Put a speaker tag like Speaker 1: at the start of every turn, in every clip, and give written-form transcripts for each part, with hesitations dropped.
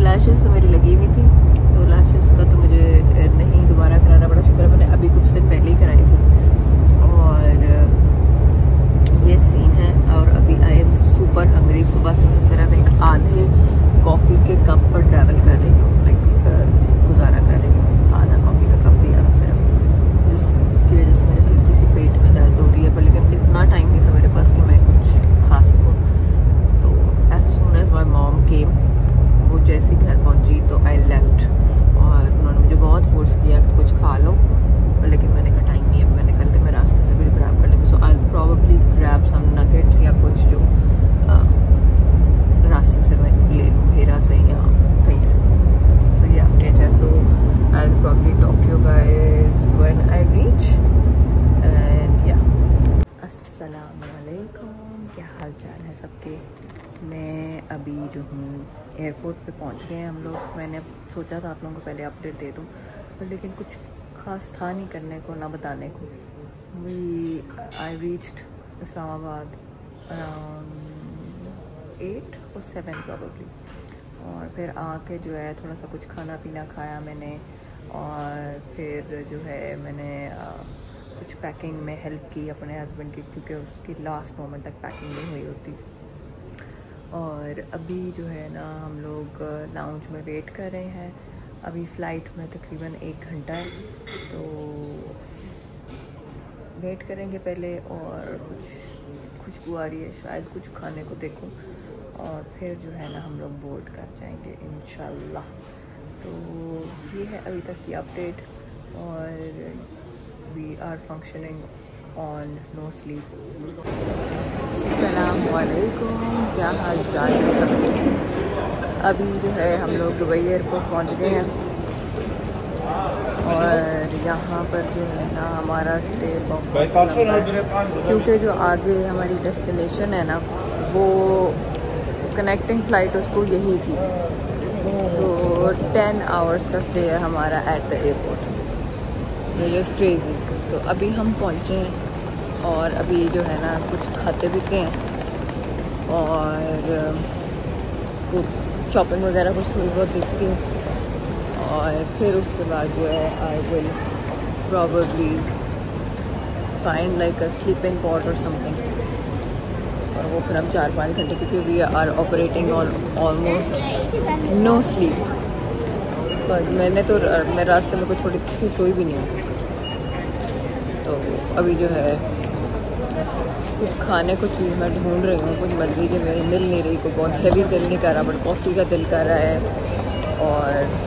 Speaker 1: Lashes तो मेरी लगी हुई थी। के मैं अभी जो हूँ एयरपोर्ट पे पहुँच गए हैं हम लोग। मैंने सोचा था आप लोगों को पहले अपडेट दे दूँ, लेकिन कुछ खास था नहीं करने को ना बताने को। आई रीच्ड इस्लामाबाद अराउंड 8 और 7 प्रॉबेबली, और फिर आके जो है थोड़ा सा कुछ खाना पीना खाया मैंने, और फिर जो है मैंने कुछ पैकिंग में हेल्प की अपने हस्बैंड की, क्योंकि उसकी लास्ट मोमेंट तक पैकिंग नहीं हुई होती। और अभी जो है ना हम लोग लाउंज में वेट कर रहे हैं। अभी फ़्लाइट में तकरीबन 1 घंटा है, तो वेट करेंगे पहले। और कुछ खुशबू आ रही है, शायद कुछ खाने को देखूं, और फिर जो है ना हम लोग बोर्ड कर जाएंगे इंशाल्लाह। तो ये है अभी तक की अपडेट, और we are functioning on no sleep. अस्सलाम वालेकुम, क्या हाल चाल है सबके। अभी जो है हम लोग दुबई एयरपोर्ट पहुंच गए हैं, और यहाँ पर जो है ना हमारा स्टे बहुत, क्योंकि जो आगे हमारी डेस्टिनेशन है ना वो कनेक्टिंग फ़्लाइट उसको यही थी, तो 10 आवर्स का स्टे है हमारा eight the airport, just crazy. तो अभी हम पहुँचे हैं, और अभी जो है ना कुछ खाते पीते हैं, और शॉपिंग वगैरह कुछ थोड़ी बहुत देखती हूँ, और फिर उसके बाद जो है I will probably find like a sleeping pot और समथिंग, और वो फिर हम 4-5 घंटे, क्योंकि we are operating on almost no sleep. पर मैंने तो मेरे रास्ते में कोई थोड़ी सी सोई भी नहीं है। तो अभी जो है कुछ खाने को चीज़ मैं ढूंढ रही हूँ, कुछ मर्ज़ी की मेरी मिल नहीं रही, को बहुत हैवी दिल नहीं कर रहा, बट कॉफ़ी का दिल कर रहा है। और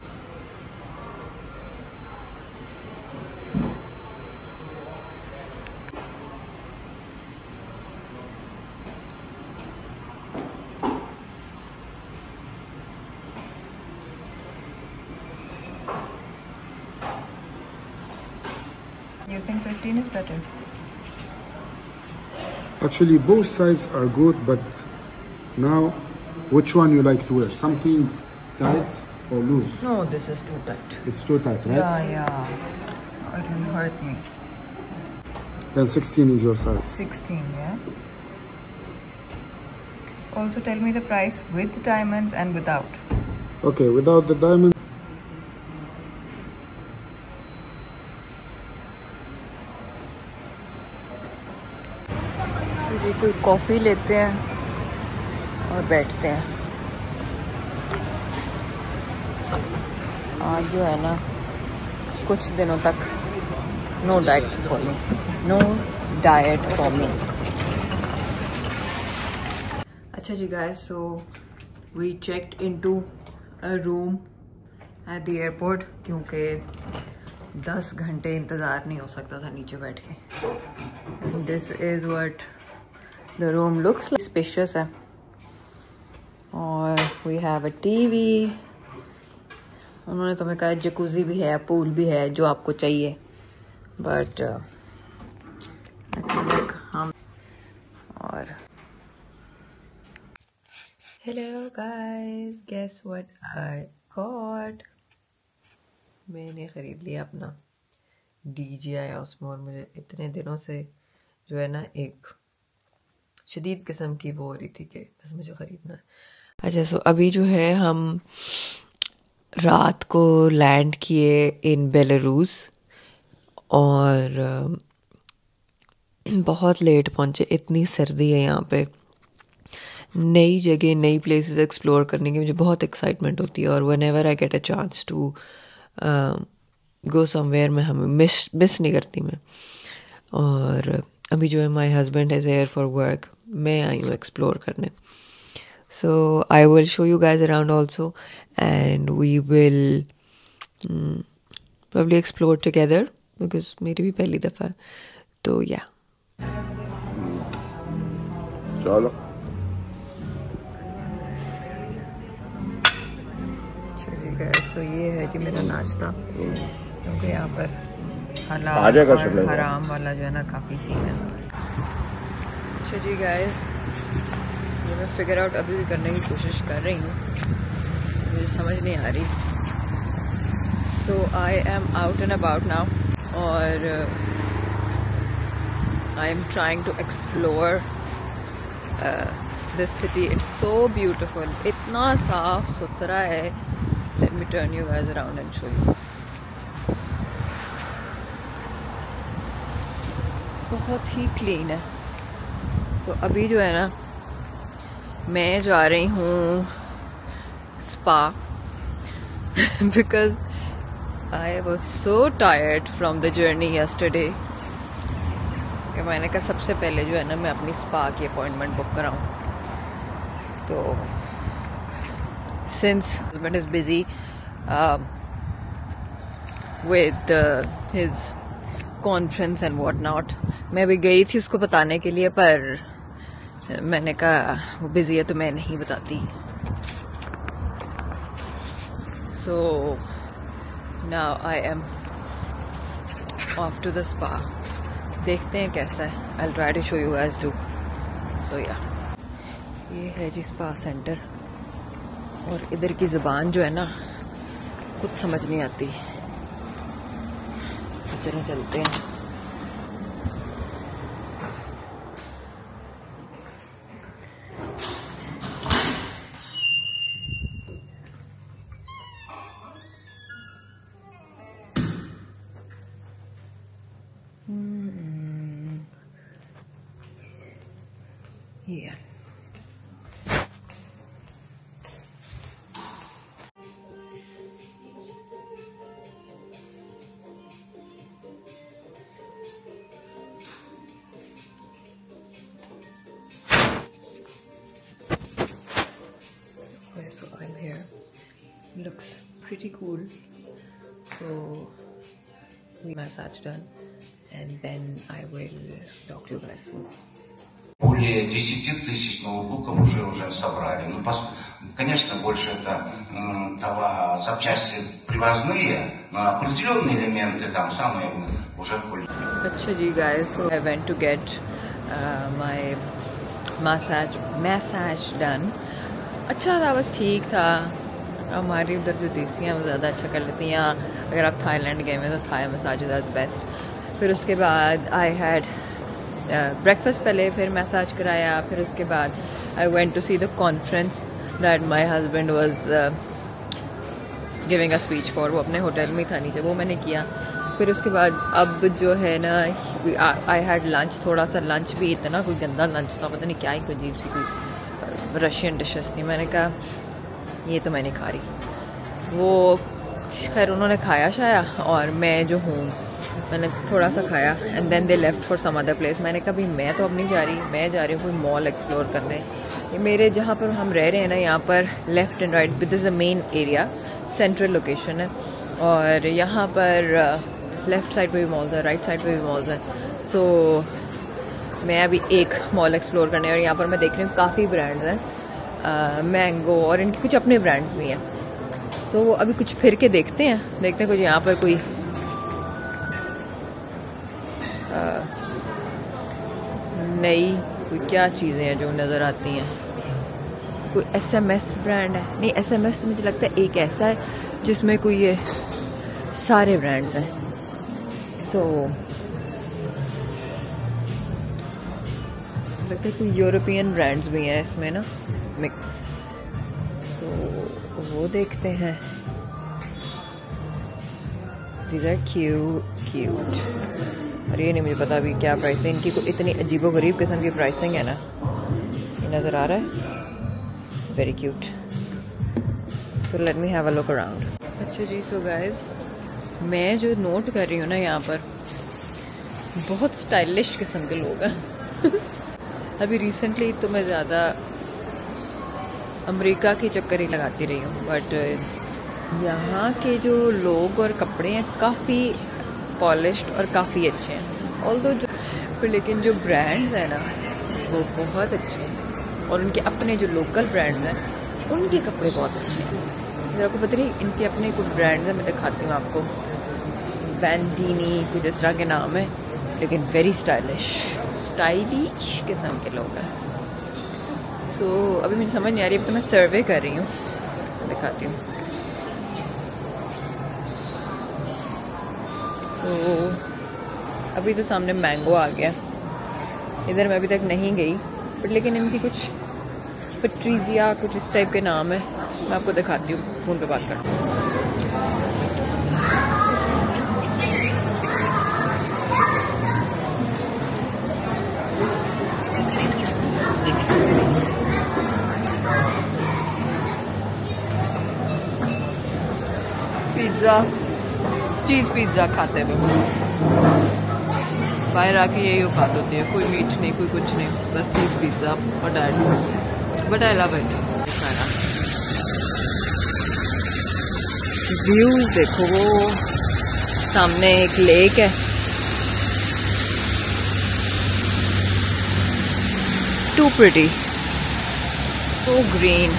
Speaker 1: you think 15 is better?
Speaker 2: Actually, both sides are good, but now, which one you like to wear? Something tight or loose?
Speaker 1: No, this is too tight.
Speaker 2: It's too tight, right?
Speaker 1: Yeah. It will hurt me.
Speaker 2: Then 16 is your size.
Speaker 1: 16, yeah. Also tell me the price with diamonds and without.
Speaker 2: Okay, without the diamond.
Speaker 1: जी कोई coffee लेते हैं और बैठते हैं। आज जो है ना कुछ दिनों तक no diet for me, no diet for me. अच्छा जी guys, so we checked into a room at the airport, क्योंकि 10 घंटे इंतज़ार नहीं हो सकता था नीचे बैठ के। This is what the room looks like, spacious है, और वी हैव अ टीवी। उन्होंने तो हमें कहा जकूज़ी भी है, पूल भी है, जो आपको चाहिए, बट हम और hello guys, guess what I got. मैंने ख़रीद लिया अपना DJI Osmo, और मुझे इतने दिनों से जो है ना एक शदीद किस्म की वो हो रही थी कि बस मुझे ख़रीदना है। अच्छा, सो अभी जो है हम रात को लैंड किए इन बेलारूस, और बहुत लेट पहुँचे। इतनी सर्दी है यहाँ पे, नई जगह नई प्लेसेस एक्सप्लोर करने की मुझे बहुत एक्साइटमेंट होती है, और whenever I get a chance to go somewhere में हमें मिस नहीं करती मैं। और अभी जो है my husband is here for work, मैं आई हूँ एक्सप्लोर करने। So I will show you guys around also, and we will probably explore together, because मेरी भी पहली दफ़ा है, तो या
Speaker 2: चलो।
Speaker 1: सो ये है जी मेरा नाश्ता, क्योंकि यहाँ पर हलाल और हराम वाला जो है ना काफ़ी सीन है। अच्छा जी गाइस, मैं फिगर आउट अभी भी करने की कोशिश कर रही हूँ, मुझे समझ नहीं आ रही। तो I am out and about now और I am trying to explore this city. It's so beautiful, इतना साफ सुथरा है। Let me turn you guys around and show you. बहुत ही क्लीन है। तो अभी जो है ना, मैं जा रही हूँ spa because I was so tired from the journey yesterday कि मैंने कहा सबसे पहले जो है ना मैं अपनी स्पा की अपॉइंटमेंट बुक कराऊँ। तो since husband is busy with his conference and what not, मैं भी गई थी उसको बताने के लिए, पर मैंने कहा वो बिजी है तो मैं नहीं बताती। So now I am off to the spa. देखते हैं कैसा है। I will try to show you guys too. So या ये है जी स्पा सेंटर, और इधर की ज़ुबान जो है ना कुछ समझ नहीं आती। तो चलें चलते हैं। Yeah. Okay, so I'm here. Looks pretty cool. So we massage done, and then I will talk to you guys soon.
Speaker 3: Более 10 тысяч ноутбуков уже собрали. Ну, конечно, больше это запчасти привозные, но определенные элементы там самые уже в культуре.
Speaker 1: अच्छा जी guys, so I went to get my massage done. अच्छा था, बस ठीक था। हमारी उधर जो देसी हैं वो ज़्यादा अच्छा कर लेती हैं। अगर आप थाईलैंड गए हैं तो Thai massage is the best. फिर उसके बाद आई हैड ब्रेकफास्ट पहले, फिर मसाज कराया। फिर उसके बाद I went to see the conference that my husband was giving a speech for. वो अपने होटल में था नीचे, वो मैंने किया। फिर उसके बाद अब जो है ना, आई हैड लंच। थोड़ा सा लंच भी इतना कोई गंदा लंच था, पता नहीं क्या ही, कोई अजीब सी कोई रशियन डिशेस थी। मैंने कहा ये तो मैं नहीं खा रही। वो खैर उन्होंने खाया शाया, और मैं जो हूँ मैंने थोड़ा सा खाया, and then they left for some other place. मैंने कहा भी मैं तो अब नहीं जा रही, मैं जा रही हूँ कोई मॉल एक्सप्लोर करने। ये मेरे जहाँ पर हम रह रहे हैं ना, यहाँ पर left and right this is the main area, central location है, और यहाँ पर लेफ्ट साइड पे भी मॉल्स है, राइट साइड पे भी मॉल्स हैं। सो मैं अभी एक मॉल एक्सप्लोर करने, और यहाँ पर मैं देख रही हूँ काफ़ी ब्रांड्स हैं, मैंगो, और इनके कुछ अपने ब्रांड्स भी हैं। तो अभी कुछ फिर के देखते हैं कुछ यहाँ पर कोई नई कोई क्या चीज़ें हैं जो नज़र आती हैं। कोई SMS ब्रांड है, नहीं SMS तो मुझे लगता है एक ऐसा है जिसमें कोई ये सारे ब्रांड्स हैं। सो लगता है कोई यूरोपियन ब्रांड्स भी हैं इसमें ना, मिक्स। सो वो देखते हैं। These are cute। और ये नहीं मुझे पता अभी क्या प्राइस है इनकी। को इतनी अजीबोगरीब किस्म की प्राइसिंग है ना, ये नज़र आ रहा है। Very cute. So let me have a look around. अच्छा जी, सो गाइस मैं जो नोट कर रही हूँ ना, यहाँ पर बहुत स्टाइलिश किस्म के लोग हैं। अभी रिसेंटली तो मैं ज़्यादा अमेरिका के चक्कर ही लगाती रही हूँ, बट यहाँ के जो लोग और कपड़े हैं काफ़ी पॉलिश्ड और काफ़ी अच्छे हैं। ऑल्दो जो लेकिन जो ब्रांड्स हैं ना वो बहुत अच्छे हैं, और उनके अपने जो लोकल ब्रांड्स हैं उनके कपड़े बहुत अच्छे हैं। फिर आपको पता नहीं इनके अपने कुछ ब्रांड्स हैं, मैं दिखाती हूँ आपको। बैंडीनी कुछ इस तरह के नाम है, लेकिन वेरी स्टाइलिश किस्म के लोग हैं। अभी मुझे समझ नहीं आ रही, अब तो मैं सर्वे कर रही हूँ, दिखाती हूँ। अभी तो सामने मैंगो आ गया, इधर मैं अभी तक नहीं गई, बट लेकिन इनकी कुछ पट्रीजिया कुछ इस टाइप के नाम है, मैं आपको दिखाती हूँ, फ़ोन पे बात करती हूँ। पिज़्ज़ा, चीज़ पिज़्ज़ा खाते हुए बाहर आके यही औकात होती है, कोई मीठ नहीं, कोई कुछ नहीं, बस चीज़ पिज़्ज़ा और diet, but I love it. Views देखो, वो सामने एक लेक है, टू प्रिटी, सो ग्रीन।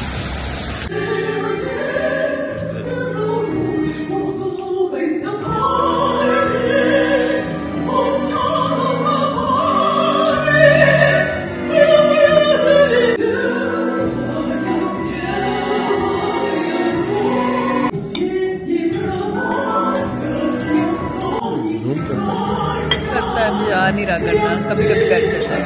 Speaker 1: करता है, मुझे याद नहीं रहा करना, कभी कभी कर देता है।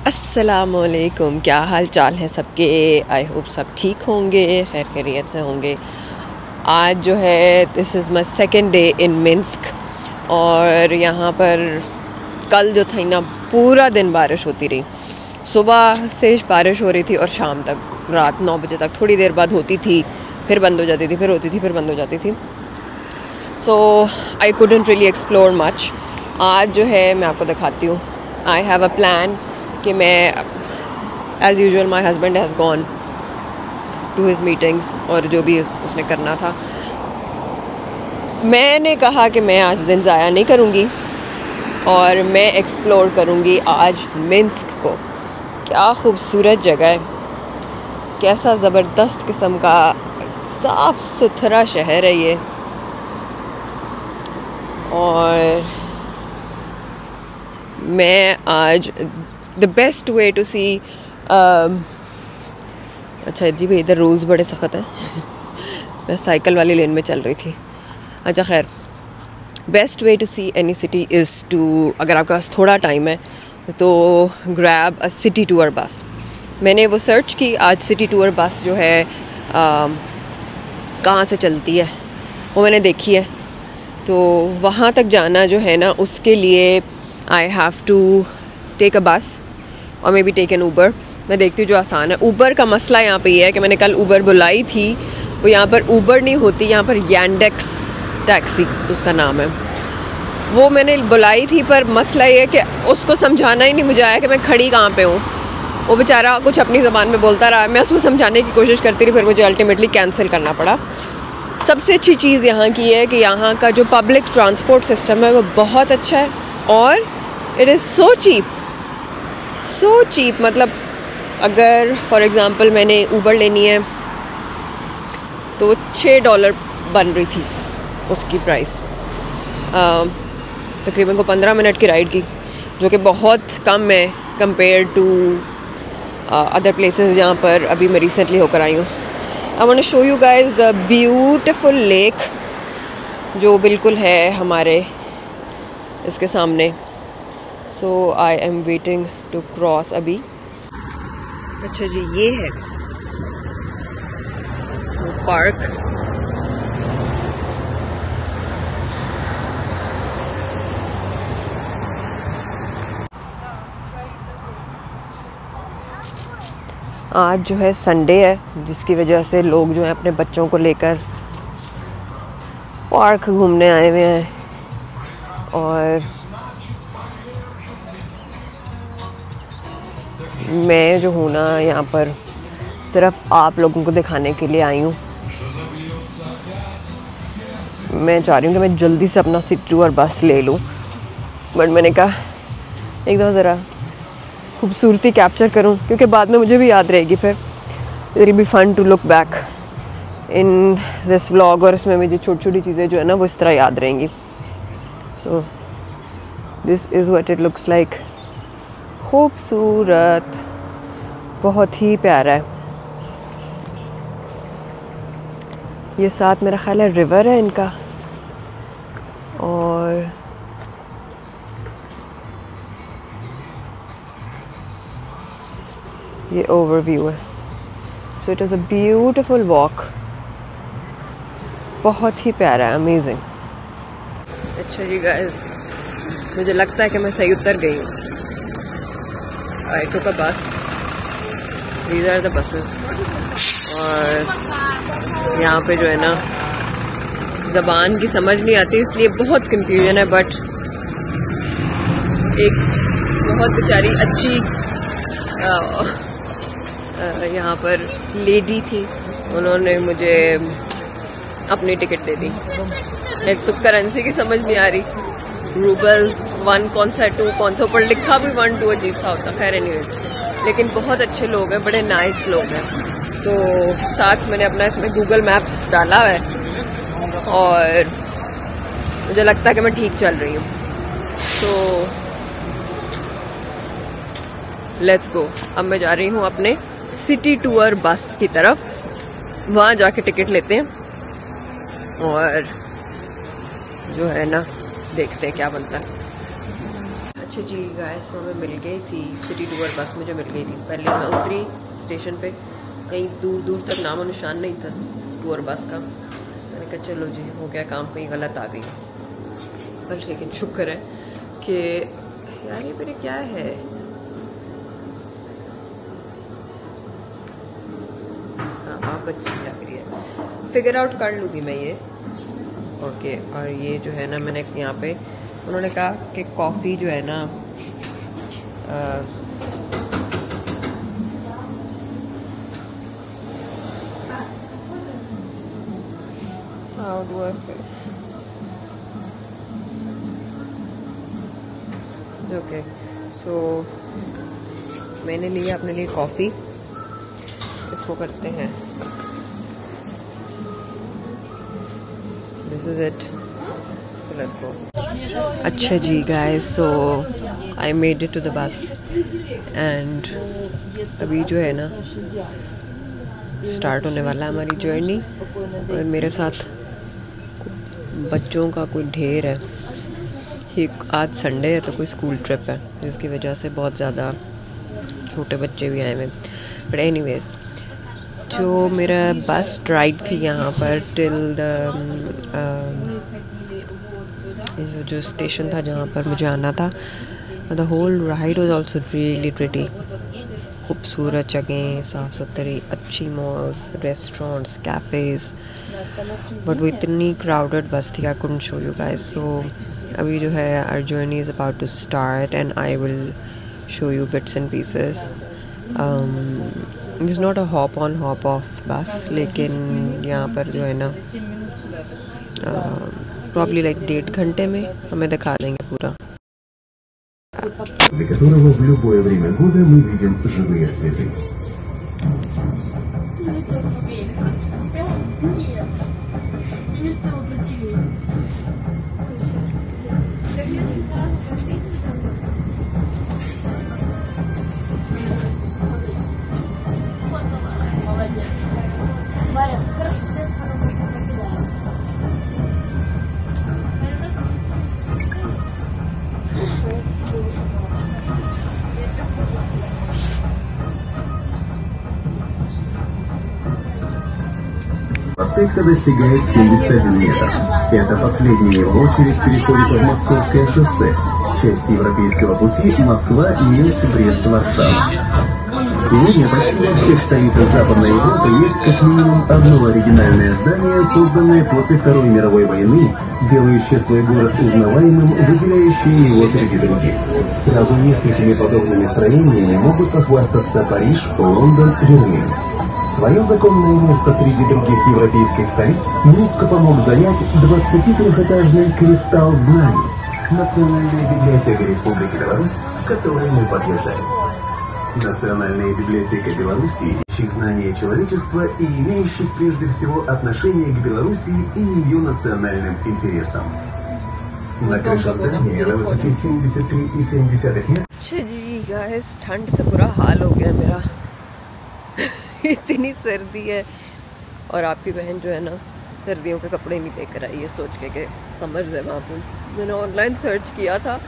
Speaker 1: अस्सलामुअलैकुम, क्या हाल चाल है सबके? आई होप सब ठीक होंगे, खैर खैरियत से होंगे। आज जो है this is my second day in Minsk, और यहाँ पर कल जो थी ना पूरा दिन बारिश होती रही, सुबह से बारिश हो रही थी और शाम तक, रात 9 बजे तक, थोड़ी देर बाद होती थी, फिर बंद हो जाती थी, फिर होती थी, फिर बंद हो जाती थी। So I couldn't really explore much. आज जो है मैं आपको दिखाती हूँ, आई हैव अ प्लान कि मैं as usual my husband has gone to his meetings और जो भी उसने करना था। मैंने कहा कि मैं आज दिन ज़ाया नहीं करूँगी और मैं एक्सप्लोर करूँगी आज मिन्स्क को। क्या खूबसूरत जगह है, कैसा ज़बरदस्त किस्म का साफ़ सुथरा शहर है ये। और मैं आज द बेस्ट वे टू सी, अच्छा जी भाई इधर रूल्स बड़े सख्त हैं मैं साइकिल वाली लेन में चल रही थी। अच्छा खैर, best way to see any city is to, अगर आपके पास थोड़ा टाइम है तो grab a city tour bus. मैंने वो सर्च की, आज सिटी टूर बस जो है कहाँ से चलती है वो मैंने देखी है। तो वहाँ तक जाना जो है ना, उसके लिए I have to take a bus और maybe take an Uber. मैं देखती हूँ जो आसान है। ऊबर का मसला यहाँ पे ये है कि मैंने कल ऊबर बुलाई थी, वो यहाँ पर ऊबर नहीं होती, यहाँ पर यांडेक्स टैक्सी उसका नाम है। वो मैंने बुलाई थी, पर मसला ये है कि उसको समझाना ही नहीं मुझे आया कि मैं खड़ी कहाँ पे हूँ। वो बेचारा कुछ अपनी ज़बान में बोलता रहा, मैं उसको समझाने की कोशिश करती रही, फिर मुझे अल्टीमेटली कैंसिल करना पड़ा। सबसे अच्छी चीज़ यहाँ की है कि यहाँ का जो पब्लिक ट्रांसपोर्ट सिस्टम है वो बहुत अच्छा है, और इट इज़ सो चीप। मतलब अगर फॉर एग्ज़ाम्पल मैंने ऊबर लेनी है तो वो $6 बन रही थी उसकी प्राइस, तकरीबन को 15 मिनट की राइड की, जो कि बहुत कम है कंपेयर टू अदर प्लेसेस जहाँ पर अभी मैं रिसेंटली होकर आई हूँ। I want to show you guys the beautiful lake जो बिल्कुल है हमारे इसके सामने। So I am waiting to cross अभी। अच्छा जी, ये है वो पार्क। आज जो है संडे है, जिसकी वजह से लोग जो है अपने बच्चों को लेकर पार्क घूमने आए हुए हैं। और मैं जो हूँ ना यहाँ पर सिर्फ आप लोगों को दिखाने के लिए आई हूँ। मैं चाह रही हूँ कि मैं जल्दी से अपना सिटी टूर बस ले लूँ, बट मैंने कहा एक दफ़ा ज़रा खूबसूरती कैप्चर करूं, क्योंकि बाद में मुझे भी याद रहेगी फिर. It will be fun to look back in this vlog, और इसमें मुझे छोटी छोटी चीज़ें जो है ना वो इस तरह याद रहेंगी. So this is what it looks like. खूबसूरत, बहुत ही प्यारा है. ये साथ मेरा ख्याल है रिवर है इनका, और ये ओवरव्यू है. So it is a beautiful walk, बहुत ही प्यारा है, अमेजिंग. अच्छा जी गाइस, मुझे लगता है कि मैं सही उतर गई हूँ. आई टुक अ बस, दीज आर द बसेस. और यहाँ पे जो है ना ज़बान की समझ नहीं आती, इसलिए बहुत कंफ्यूजन है. बट एक बहुत बेचारी अच्छी यहाँ पर लेडी थी, उन्होंने मुझे अपनी टिकट दे दी. एक तो करेंसी की समझ नहीं आ रही, रूबल 1 कौन सा है, 2 कौन सा, ऊपर लिखा भी 1 2 अजीब सा होता. खैर एनीवेज, लेकिन बहुत अच्छे लोग हैं, बड़े नाइस लोग हैं. तो साथ मैंने अपना इसमें गूगल मैप्स डाला है और मुझे लगता है कि मैं ठीक चल रही हूँ. तो लेट्स गो. अब मैं जा रही हूँ अपने सिटी टूर बस की तरफ, वहाँ जाके टिकट लेते हैं और जो है ना देखते हैं क्या बनता है. अच्छा जी गाइस, तो मैं मिल गई थी, सिटी टूर बस मुझे मिल गई थी. पहले मैं उतरी स्टेशन पे, कहीं दूर दूर तक नामो निशान नहीं था टूर बस का. मैंने कहा चलो जी हो गया काम, कहीं गलत आ गई. पर लेकिन शुक्र है कि यार ये मेरे क्या है, हाँ आप अच्छी लग रही है, फिगर आउट कर लूँगी मैं ये. ओके. और ये जो है ना मैंने यहाँ पे, उन्होंने कहा कि कॉफ़ी जो है ना ओके. सो मैंने लिया अपने लिए कॉफ़ी, इसको करते हैं. This is it. So let's go. अच्छा जी guys, so I made it to the bus and अभी जो है ना स्टार्ट होने वाला है हमारी जर्नी. और मेरे साथ बच्चों का कोई ढेर है. आज संडे है तो कोई स्कूल ट्रिप है, जिसकी वजह से बहुत ज़्यादा छोटे बच्चे भी आए हुए. बट एनीवेज, जो मेरा बस राइड थी यहाँ पर टिल द जो स्टेशन था जहाँ पर मुझे आना था, the whole ride was also really pretty. खूबसूरत जगह, साफ़ सुथरी, अच्छी मॉल्स, रेस्टोरेंट्स, कैफ़ेज़. बट वो इतनी क्राउडेड बस थी, I couldn't show you guys. So अभी जो है our journey is about to start and I will show you bits and pieces. This is not a hop on hop off bus, लेकिन यहाँ पर जो है ना प्रॉब्ली लाइक 1.5 घंटे में हमें दिखा देंगे पूरा.
Speaker 4: Для которого в любое время года мы видим живые цветы. Проспекта достигает 71 метров. Это последний его через переходит в Московское шоссе, часть европейского пути Москва-Минск, Брест-Варшава. Сегодня почти во всех столицах Западной Европы есть как минимум одно оригинальное здание, созданное после Второй мировой войны, делающее свой город узнаваемым, выделяющее его среди других. Сразу несколькими подобными строениями могут похвастаться Париж, Лондон, Берлин. Свое законное место среди других европейских столиц Минску помог занять 23-этажный «Кристалл знаний» Национальная библиотека Республики Беларусь, которой мы подъезжаем. Национальная библиотека Белоруссии, ищущих знания человечества и имеющих прежде всего отношение к Белоруссии и ее национальным интересам. На крыше здания на высоте 73,7 метра.
Speaker 1: अच्छा जी गाइस, ठंड से बुरा हाल हो गया मेरा। इतनी सर्दी है और आपकी बहन जो है ना सर्दियों के कपड़े नहीं लेकर आई है, सोच के कि समर्स है वहाँ पे। मैंने ऑनलाइन सर्च किया था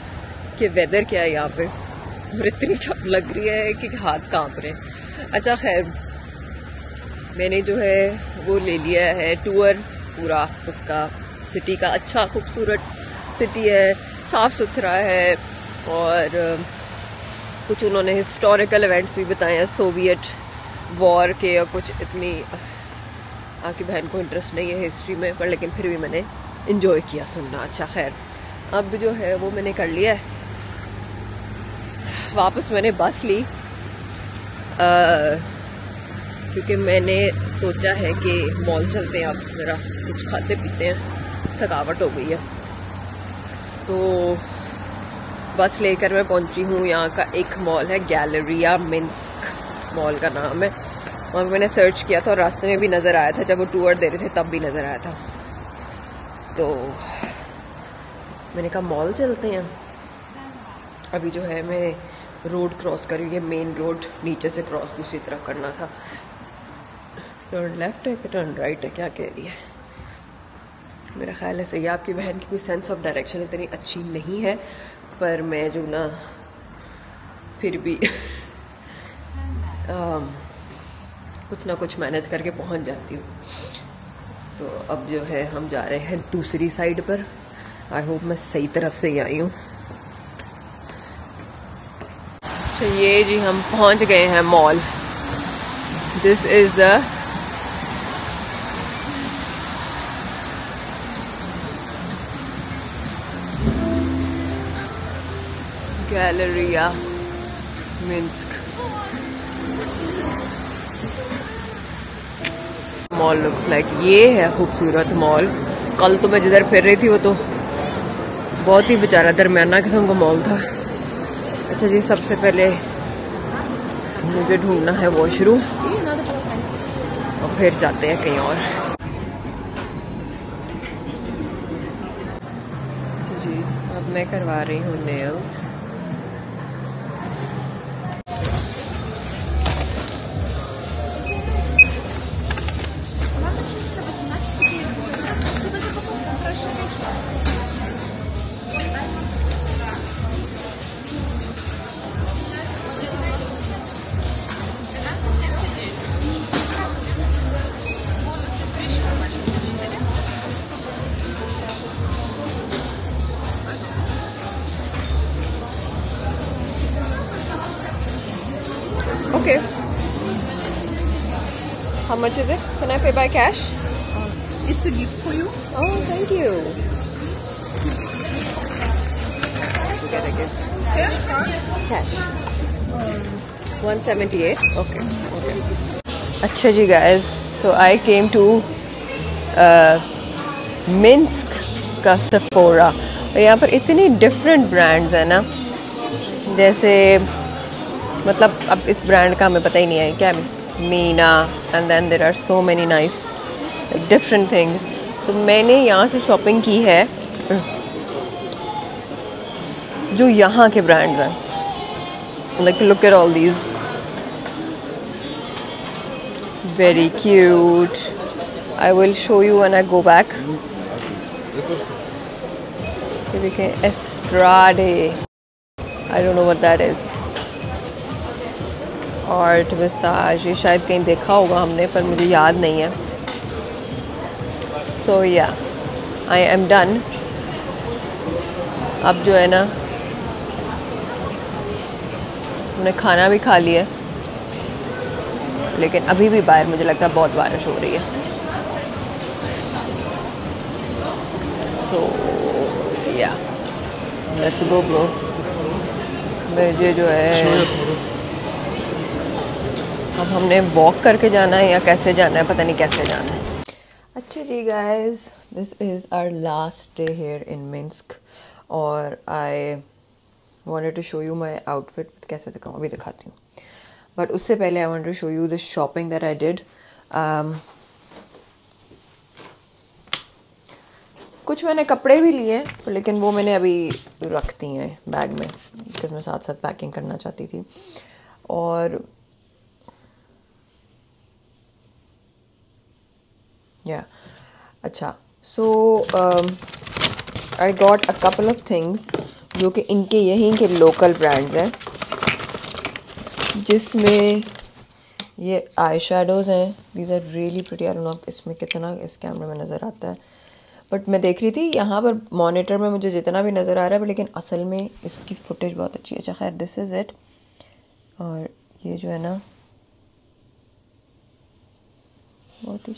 Speaker 1: कि वेदर क्या है यहाँ पे, और इतनी ठंड लग रही है कि हाथ कांप रहे हैं। अच्छा खैर, मैंने जो है वो ले लिया है टूर पूरा उसका, सिटी का। अच्छा खूबसूरत सिटी है, साफ़ सुथरा है, और कुछ उन्होंने हिस्टोरिकल इवेंट्स भी बताए हैं सोवियत वॉर के, और कुछ इतनी आपकी बहन को इंटरेस्ट नहीं है हिस्ट्री में, पर लेकिन फिर भी मैंने इंजॉय किया सुनना। अच्छा खैर, अब जो है वो मैंने कर लिया है, वापस मैंने बस ली क्योंकि मैंने सोचा है कि मॉल चलते हैं, अब ज़रा कुछ खाते पीते हैं, थकावट हो गई है। तो बस लेकर मैं पहुंची हूँ, यहाँ का एक मॉल है गैलरिया मिन्स्क मॉल का नाम है। वहाँ मैंने सर्च किया था और रास्ते में भी नज़र आया था, जब वो टूर दे रहे थे तब भी नज़र आया था। तो मैंने कहा मॉल चलते हैं। अभी जो है मैं रोड क्रॉस कर रही हूँ, ये मेन रोड, नीचे से क्रॉस दूसरी तरफ करना था। टर्न लेफ्ट है कि टर्न राइट है, क्या कह रही है? मेरा ख्याल है सही। आपकी बहन की कोई सेंस ऑफ डायरेक्शन इतनी अच्छी नहीं है, पर मैं जो ना फिर भी कुछ ना कुछ मैनेज करके पहुंच जाती हूँ। तो अब जो है हम जा रहे हैं दूसरी साइड पर। आई होप मैं सही तरफ से ही आई हूँ। अच्छा ये जी हम पहुंच गए हैं mall. This is the Galleria Minsk mall. Looks like ये है खूबसूरत मॉल। कल तो मैं जिधर फिर रही थी वो तो बहुत ही बेचारा दरमियाना किस्म का मॉल था। अच्छा जी, सबसे पहले मुझे ढूंढना है वॉशरूम और फिर जाते हैं कहीं और। अच्छा जी, अब मैं करवा रही हूँ nails. Okay. How much is it? Can I pay by cash?
Speaker 5: It's a gift for you.
Speaker 1: Oh, thank you. Get a gift.
Speaker 5: Cash card.
Speaker 1: Cash. 178. Okay. Okay. अच्छा जी guys, so I came to Minsk का Sephora। और यहाँ पर इतनी different brands है ना, जैसे मतलब अब इस ब्रांड का हमें पता ही नहीं है क्या, Meena, and then there are so many nice different things. तो मैंने यहाँ से शॉपिंग की है जो यहाँ के ब्रांड्स हैं। Like look at all these, very cute. I will show you when I go back. ये देखें, एस्ट्राडे, I don't know what that is. Art massage, ये शायद कहीं देखा होगा हमने, पर मुझे याद नहीं है। सो या, आई एम डन। अब जो है ना, हमने खाना भी खा लिया, लेकिन अभी भी बाहर मुझे लगता है बहुत बारिश हो रही है। सो या, लेट्स गो ब्रो। मुझे जो है अब हमने वॉक करके जाना है या कैसे जाना है, पता नहीं कैसे जाना है। अच्छा जी guys, this is our last day here in Minsk. और I wanted to show you my outfit. कैसे दिखाऊँ, अभी दिखाती हूँ. But उससे पहले I wanted to show you the shopping that I did. कुछ मैंने कपड़े भी लिए लेकिन वो मैंने अभी रख दी हैं बैग में बिकॉज मैं साथ साथ पैकिंग करना चाहती थी. और या अच्छा, so I got a couple of things जो कि इनके यहीं के लोकल ब्रांड्स हैं, जिसमें ये आई शेडोज़ हैं. These are really pretty. I don't know इसमें कितना इस कैमरे में नज़र आता है, बट मैं देख रही थी यहाँ पर मॉनिटर में मुझे जितना भी नज़र आ रहा है, लेकिन असल में इसकी फुटेज बहुत अच्छी है. अच्छा खैर, दिस इज़ इट. और ये जो है ना बहुत ही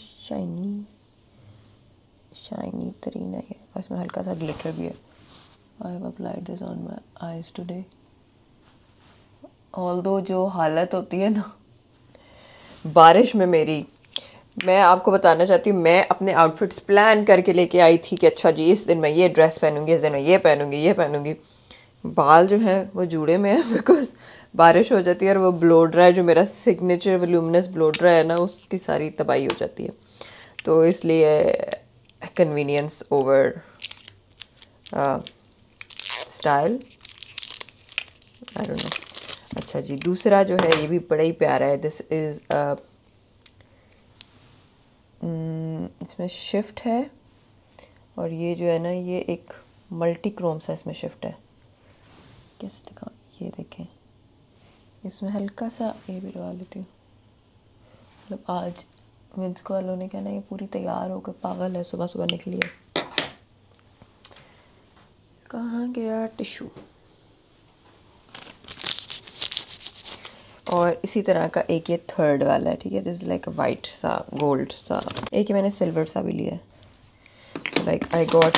Speaker 1: शाइनी तरीन है ये. इसमें हल्का सा ग्लिटर भी है. I have applied this on my eyes today. Although जो हालत होती है ना बारिश में मेरी, मैं आपको बताना चाहती हूँ, मैं अपने आउटफिट्स प्लान करके लेके आई थी कि अच्छा जी इस दिन मैं ये ड्रेस पहनूंगी, इस दिन मैं ये पहनूंगी. बाल जो हैं वो जूड़े में है बिकॉज बारिश हो जाती है और वो ब्लो ड्राई जो मेरा सिग्नेचर वॉल्यूमिनस ब्लो ड्राई है ना, उसकी सारी तबाही हो जाती है. तो इसलिए convenience over style, I don't no. अच्छा जी, दूसरा जो है ये भी बड़ा ही प्यारा है. दिस इज़ इसमें शिफ्ट है और ये जो है ना ये एक मल्टी क्रोम सा इसमें शिफ्ट है. कैसे दिखाऊं, ये देखें, इसमें हल्का सा ये भी लगा लेती हूँ. मतलब आज मीन्स को वालों ने कहना ये पूरी तैयार होकर पागल है, सुबह सुबह निकली है. कहाँ गया टिशू. और इसी तरह का एक ये थर्ड वाला है, ठीक है. This is like a white सा गोल्ड सा. एक ही मैंने सिल्वर सा भी लिया है. So like I got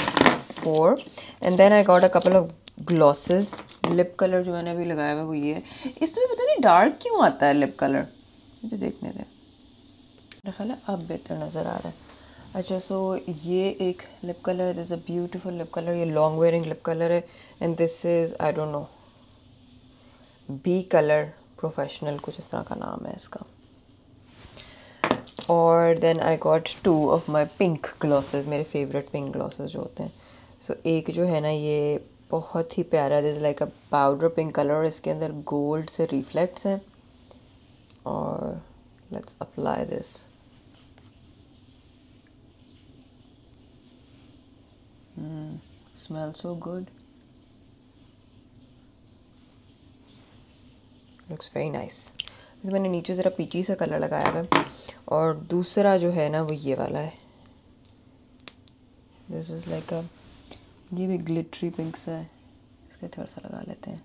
Speaker 1: 4 and then I got a couple of glosses. Lip colour जो मैंने अभी लगाया हुआ है वो ये है. इसमें पता नहीं डार्क क्यों आता है लिप कलर, मुझे देखने दें. मेरा ख्याल है अब बेहतर नज़र आ रहा है. अच्छा, सो ये एक लिप कलर है. This a beautiful lip colour. ये लॉन्ग वेयरिंग लिप कलर है and this is I don't know B colour professional, कुछ इस तरह का नाम है इसका. और then I got 2 of my pink glosses, मेरे फेवरेट पिंक ग्लॉसेस जो होते हैं. सो एक जो है ना ये बहुत ही प्यारा, this like a powder pink colour और इसके अंदर गोल्ड से रिफ्लेक्ट्स हैं. और let's apply this. Smell so good, looks very nice. तो मैंने नीचे ज़रा पीची सा कलर लगाया है. और दूसरा जो है ना वो ये वाला है. दिस इज़ लाइक अ, ये भी ग्लिटरी पिंक सा है. इसका थोड़ा सा लगा लेते हैं.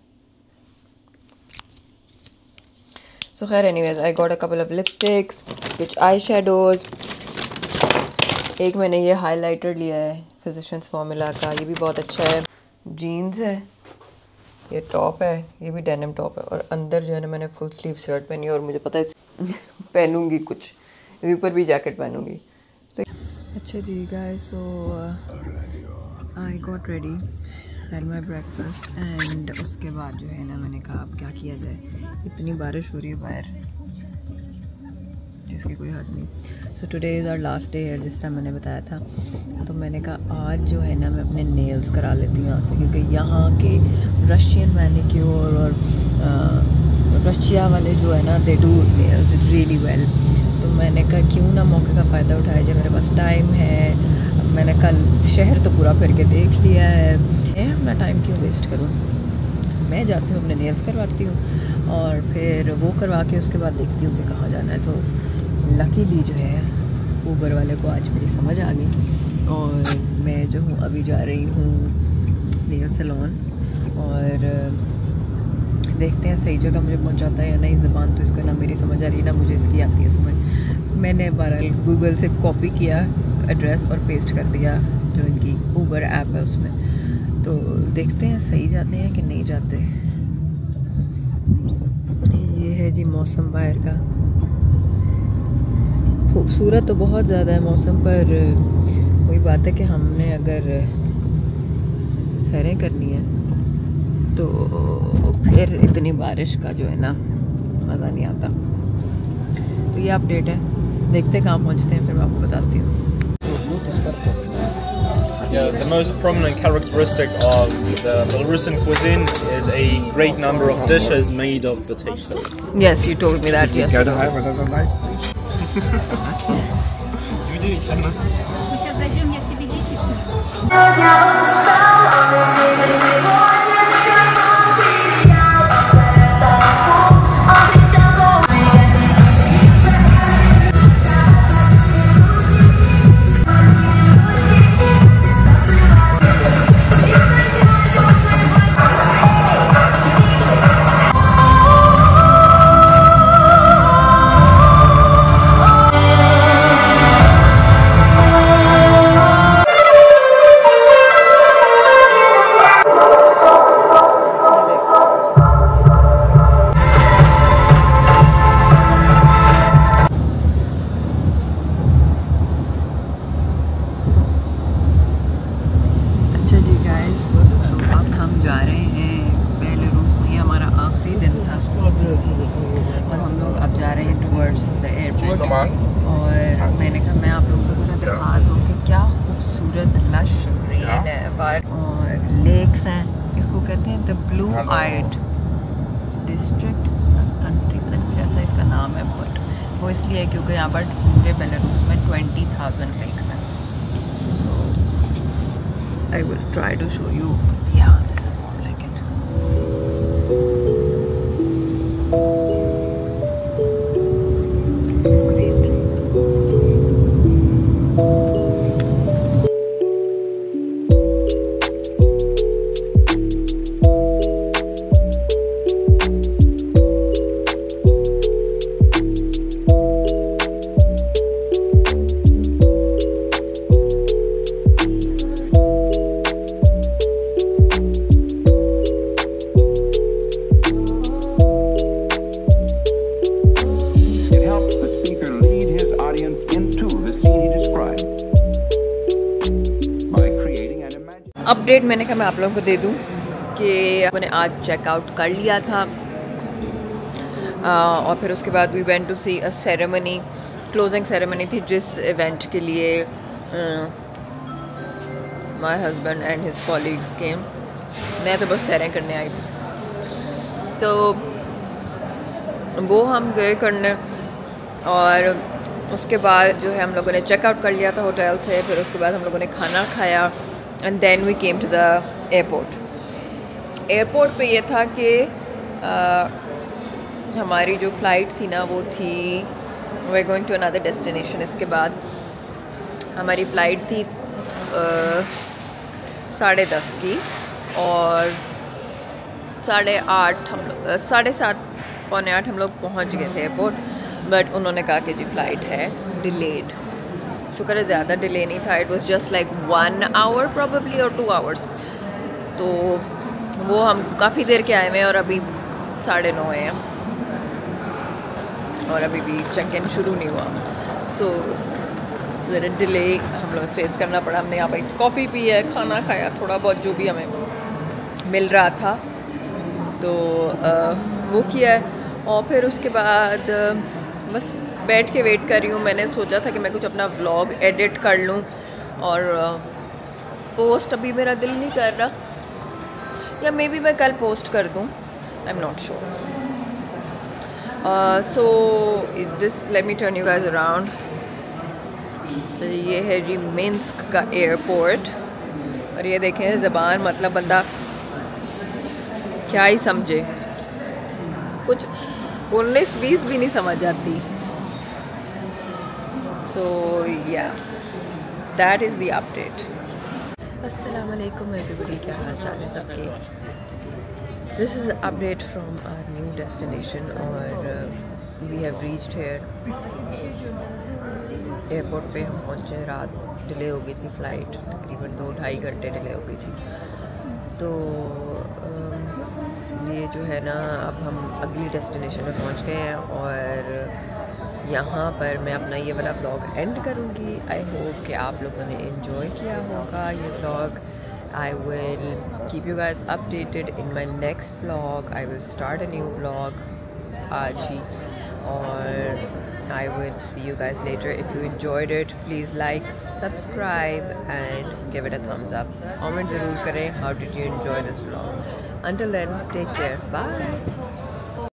Speaker 1: सो खैर anyways, I got a couple of lipsticks, कुछ आई शेडोज़. एक मैंने ये हाइलाइटर लिया है फिजिशियंस फार्मूला का, ये भी बहुत अच्छा है. जीन्स है, ये टॉप है, ये भी डेनिम टॉप है. और अंदर जो है ना मैंने फुल स्लीव शर्ट पहनी है और मुझे पता है पहनूंगी कुछ, इसके ऊपर भी जैकेट पहनूंगी. तो अच्छा जी guys, so I got ready, had my breakfast and उसके बाद जो है ना मैंने कहा अब क्या किया जाए. इतनी बारिश हो रही है बाहर जिसकी कोई हद नहीं. So today is our last day है, जिस तरह मैंने बताया था. तो मैंने कहा आज जो है ना मैं अपने नेल्स करा लेती हूँ यहाँ से, क्योंकि यहाँ के रशियन मैनिक्योर और रशिया वाले जो है ना they do nails really well. तो मैंने कहा क्यों ना मौके का फ़ायदा उठाया जाए, मेरे पास टाइम है. मैंने कल शहर तो पूरा फिर के देख लिया है, मैं अपना टाइम क्यों वेस्ट करूँ. मैं जाती हूँ अपने नेल्स करवाती हूँ और फिर वो करवा के उसके बाद देखती हूँ कि कहाँ जाना है. तो लकीली जो है ऊबर वाले को आज मेरी समझ आ गई और मैं जो हूँ अभी जा रही हूँ नेल सैलून. और देखते हैं सही जगह मुझे पहुँचाता है या नहीं. ज़बान तो इसका ना मेरी समझ आ रही ना मुझे इसकी आती है समझ. मैंने बहरहाल गूगल से कॉपी किया एड्रेस और पेस्ट कर दिया जो इनकी ऊबर ऐप है उसमें. तो देखते हैं सही जाते हैं कि नहीं जाते. ये है जी मौसम बाहर का. खूबसूरत तो बहुत ज़्यादा है मौसम, पर वही बात है कि हमने अगर सैरें करनी है तो फिर इतनी बारिश का जो है ना मज़ा नहीं आता। तो ये अपडेट है, देखते कहाँ पहुँचते हैं, फिर मैं आपको बताती हूँ।
Speaker 6: Yeah, the most prominent characteristic of the Belarusian cuisine is a great number of dishes made of potato.
Speaker 1: Yes, you told me that. Yes.
Speaker 5: Сейчас зайдем, я тебе дикий снесу.
Speaker 1: और मैंने कहा मैं आप लोगों को ज़रा दिखा दूँ कि क्या खूबसूरत लश ग्रीन है बाहर और लेक्स हैं। इसको कहते हैं the blue eyed district country, पता नहीं कुछ ऐसा इसका नाम है, बट वो इसलिए है क्योंकि यहाँ पर पूरे बेलारूस में 20,000 लेक्स हैं। So I will try to show you. Yeah this is more like it. Update मैंने कहा मैं आप लोगों को दे दूं कि मैंने आज चेकआउट कर लिया था और फिर उसके बाद we went to see a ceremony, closing ceremony थी जिस इवेंट के लिए my husband and his colleagues came. मैं तो बस सैरें करने आई थी, तो वो हम गए करने और उसके बाद जो है हम लोगों ने चेकआउट कर लिया था होटल से। फिर उसके बाद हम लोगों ने खाना खाया and then we came to the airport. Airport पे ये था कि हमारी जो फ़्लाइट थी ना वो थी we are going to another destination. इसके बाद हमारी फ़्लाइट थी 10:30 की और 8:30 हम लोग 7:30 पौने 8 हम लोग पहुंच गए थे एयरपोर्ट। बट उन्होंने कहा कि जी फ़्लाइट है डिलेड। शुक्र है ज़्यादा डिले नहीं था, it was just like 1 hour probably और 2 आवर्स। तो वो हम काफ़ी देर के आए हुए हैं और अभी 9:30 हैं और अभी भी चेक इन शुरू नहीं हुआ। सो ज़रा डिले हम लोग फेस करना पड़ा। हमने यहाँ पर कॉफ़ी पी है, खाना खाया, थोड़ा बहुत जो भी हमें मिल रहा था तो वो किया है। और फिर उसके बाद बस बैठ के वेट कर रही हूँ। मैंने सोचा था कि मैं कुछ अपना व्लॉग एडिट कर लूँ और पोस्ट अभी मेरा दिल नहीं कर रहा, या मे बी मैं कल पोस्ट कर दूँ, I am not sure. So this let me turn you guys around. तो ये है जी मिन्स्क का एयरपोर्ट और ये देखें ज़बान मतलब बंदा क्या ही समझे, कुछ 19-20 भी नहीं समझ आती। So yeah, that is the update. Assalamu alaikum everybody, क्या हाल चाल है सबके। This is an update from our new destination और we have reached here. Airport पे हम पहुँचे, रात डिले हो गई थी फ़्लाइट, तकरीबन 2-2.5 घंटे डिले हो गई थी। तो ये जो है ना अब हम अगली डेस्टिनेशन में पहुँच गए हैं और यहाँ पर मैं अपना ये वाला ब्लॉग एंड करूँगी। आई होप कि आप लोगों ने एंजॉय किया होगा ये blog I will keep you guys updated in my next vlog. I will start a new vlog आज ही, और I will see you guys later. If you enjoyed it, please like, subscribe and give it a thumbs up. Comment ज़रूर करें how did you enjoy this vlog. Until then, take care. Bye.